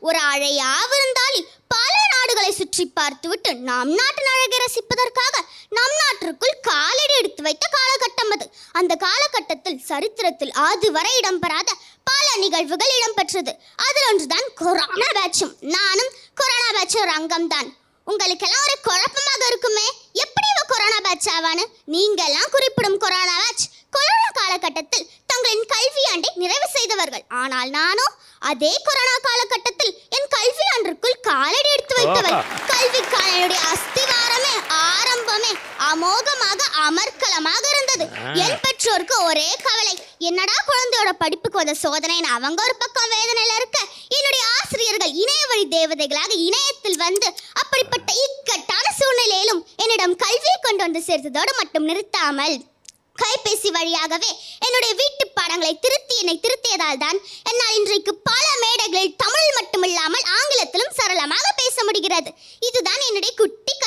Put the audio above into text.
ஒரு அழையா விருந்தாளி பல நாடுகளை சுற்றி பார்த்துவிட்டு நம் நாட்டின் அழகை ரசிப்பதற்காக நம் நாட்டிற்குள் காலடி எடுத்து வைத்த காலகட்டம் அது. அந்த காலகட்டத்தில் சரித்திரத்தில் அதுவரை இடம்பெறாத பல நிகழ்வுகள் இடம்பெற்றது. அதில் ஒன்றுதான் கொரோனா பேட்சும். நானும் கொரோனா பேட்ச் ஒரு அங்கம்தான். உங்களுக்கெல்லாம் ஒரு குழப்பமாக இருக்குமே, எப்படி கொரோனா பேட்ச் ஆவான்னு. நீங்கெல்லாம் குறிப்பிடும் கொரோனா பேட்ச் கொரோனா காலகட்டத்தில் தங்களின் கல்வியாண்டை நிறைவு செய்தவர்கள். ஆனால் நானோ அதே கொரோனா காலகட்டத்தில் என் கல்வியாண்டிற்குள் காலடி எடுத்து வைத்தவர். கல்விக்காரனுடைய அஸ்திவாரமே ஆரம்பமே அமோகமாக அமர்க்கலமாக இருந்தது. என் பெற்றோருக்கு ஒரே கவலை, என்னடா குழந்தையோட படிப்புக்கு வந்த சோதனைன்னு அவங்க ஒரு பக்கம் வேதனையில இருக்க, என்னுடைய ஆசிரியர்கள் இணைய வழி தேவதைகளாக இணையத்தில் வந்து அப்படிப்பட்ட இக்கட்டான சூழ்நிலையிலும் என்னிடம் கல்வியை கொண்டு வந்து சேர்த்ததோடு மட்டும் நிறுத்தாமல் கைபேசி வழியாகவே என்னுடைய வீட்டு பாடங்களை என்னை திருத்தியதால் தான் என்னால் இன்றைக்கு பல மேடைகளில் தமிழ் மட்டுமில்லாமல் ஆங்கிலத்திலும் சரளமாக பேச முடிகிறது. இதுதான் என்னுடைய குட்டி கதை.